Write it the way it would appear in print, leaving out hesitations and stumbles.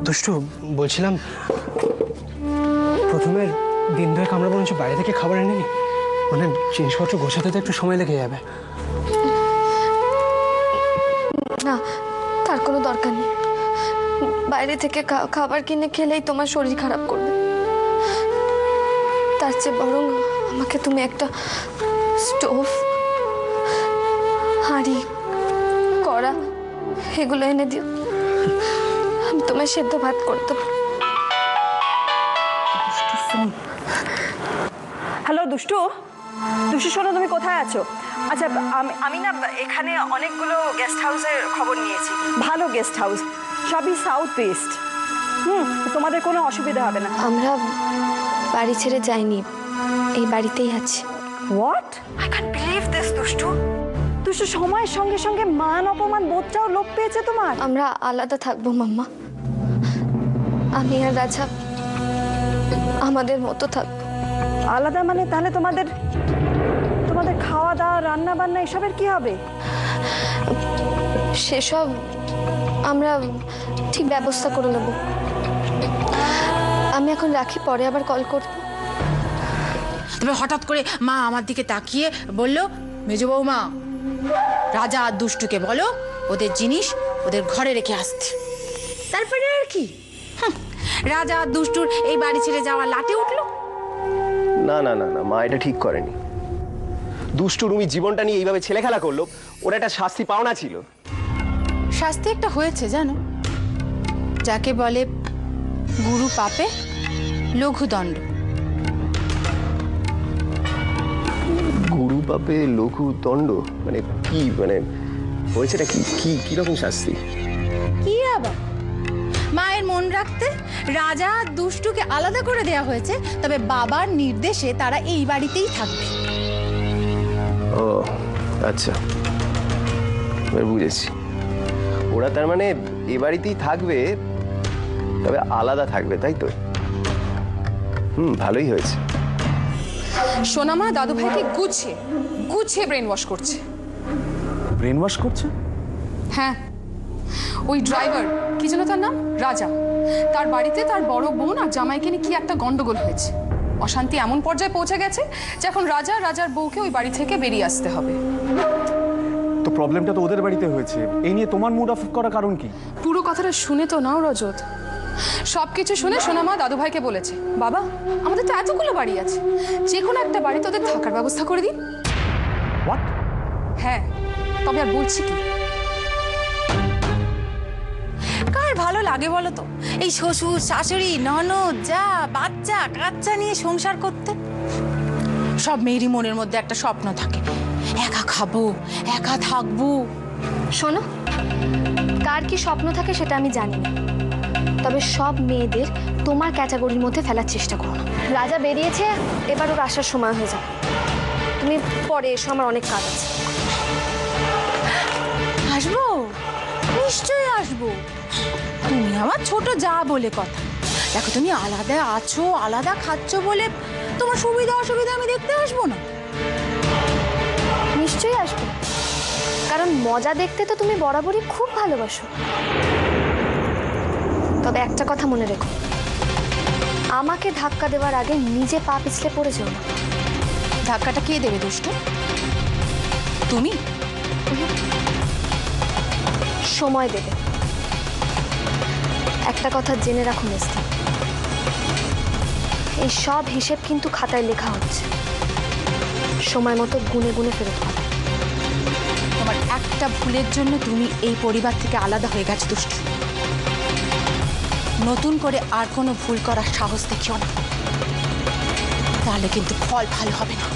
দুষ্টু, বলছিলাম প্রথমের দিন দুয়েক আমরা বরঞ্চ বাইরে থেকে খাবার এনে নি, মানে জিনিসপত্র গোছাতে তো একটু সময় লেগে যাবে। না, তার কোনো দরকার নেই। বাইরে থেকে খাবার কিনে খেলেই তোমার শরীর খারাপ করবে। তার চেয়ে বরং আমাকে তুমি একটা স্টোভ, হাঁড়ি, কড়া এগুলো এনে দিও। আমি তোমায় সেদ্ধ ভাত করে দেবো। হ্যালো দুষ্টু, দুষ্টু শোনো, তুমি কোথায় আছো? আচ্ছা, আমি না এখানে অনেকগুলো গেস্ট হাউসের খবর নিয়েছি, ভালো গেস্ট হাউস, সবই সাউথ ওয়েস্ট। তোমাদের কোনো অসুবিধা হবে না। আমরা বাড়ি ছেড়ে যাইনি, এই বাড়িতেই আছি। What? I can't believe this দুষ্টু। দুষ্টু, সময়ের সঙ্গে সঙ্গে মান অপমান বোধটাও লোপ পেয়েছে তোমার। আমরা আলাদা থাকবো মাম্মা, আমি আর রাজা আমাদের মতো থাকবো। আলাদা মানে? তাহলে তোমাদের খাওয়া দাওয়া, রান্না বান্না এসবের কি হবে? সেসব আমরা ঠিক ব্যবস্থা করে নেব। আমি এখন রাখি, পরে আবার কল করব। তবে হঠাৎ করে মা আমার দিকে তাকিয়ে বলল, মেজ বৌমা, রাজা আর দুষ্টুকে বলো ওদের জিনিস ওদের ঘরে রেখে আসতে। তারপরে আর কি, রাজা আর দুষ্টুর এই বাড়ি ছেড়ে যাওয়া লাটে উঠলো। না না না না, মা এটা ঠিক করেনি। দুষ্টু রুমি জীবনটা নিয়ে এইভাবে ছেলে খেলা করলো, ওর একটা শাস্তি পাওনা ছিল। শাস্তি একটা হয়েছে জানো, যাকে বলে গুরু পাপে লঘু দণ্ড। গুরু পাপে লঘু দণ্ড মানে কি? মানে হয়েছেটা কি? কি কি রকম শাস্তি? কি আবার, মায়ের মন রাখতে রাজা আর দুষ্টুকে আলাদা করে দেয়া হয়েছে, তবে বাবার নির্দেশে তারা এই বাড়িতেই থাকবে। ও আচ্ছা, এবার বুঝেছি। ওরা তার মানে এ বাড়িতেই থাকবে, তবে আলাদা থাকবে, তাই তো? ভালোই হয়েছে। সোনামা দাদু ভাইকে গুছিয়ে ব্রেন ওয়াশ করছে। ব্রেন ওয়াশ করছে? হ্যাঁ, ওই ড্রাইভার, কি যেন তার নাম, রাজা, তার বাড়িতে তার বড় বোন আর জামাইকে নিয়ে কি একটা গন্ডগোল হয়েছে। অশান্তি এমন পর্যায়ে পৌঁছে গেছে যে এখন রাজার বউকে ওই বাড়ি থেকে বেরিয়ে আসতে হবে। তো প্রবলেমটা তো ওদের বাড়িতে হয়েছে, এই নিয়ে তোমার মুড অফ করার কারণ কি? পুরো কথাটা শুনে তো নাও রজত। সবকিছু শুনে সোনামা দাদু ভাইকে বলেছে, বাবা আমাদের তো এতগুলো বাড়ি আছে, যে কোনো একটা বাড়িতে ওদের থাকার ব্যবস্থা করে দিন। হোয়াট? হ্যাঁ, তবে আর বলছি কি, কার ভালো লাগে বলো তো এই শ্বশুর শাশুড়ি ননদ যা বাচ্চা কাচ্চা নিয়ে সংসার করতে? সব মেয়েরই মনের মধ্যে একটা স্বপ্ন থাকে, একা খাবো, একা থাকবো। শোনো, কার কি স্বপ্ন থাকে সেটা আমি জানি না, তবে সব মেয়েদের তোমার ক্যাটাগরির মধ্যে ফেলার চেষ্টা করো না। রাজা বেরিয়েছে, এবার ওর আসার সময় হয়ে যাবে। তুমি পরে এসো, আমার অনেক কাজ আছে। আসবো, নিশ্চয়ই আসবো। তুমি আমার ছোট যা বলে কথা। দেখো, তুমি আলাদা আছো, আলাদা খাচ্ছ বলে তোমার সুবিধা অসুবিধা আমি দেখতে আসবো না? নিশ্চয়ই আসবো, কারণ মজা দেখতে তো তুমি বরাবরই খুব ভালোবাসো। তবে একটা কথা মনে রেখো, আমাকে ধাক্কা দেওয়ার আগে নিজে পা পিছলে পড়ে যাও না। ধাক্কাটা কে দেবে দুষ্টু? তুমি? সময় দেবে। একটা কথা জেনে রাখো মিস্টার, এই সব হিসেব কিন্তু খাতায় লেখা হচ্ছে, সময় মতো গুনে গুনে ফেরত পাবে। তোমার একটা ভুলের জন্য তুমি এই পরিবার থেকে আলাদা হয়ে গেছো দুষ্টু। নতুন করে আর কোনো ভুল করার সাহস দেখিও না, তাহলে কিন্তু ফল ভালো হবে না।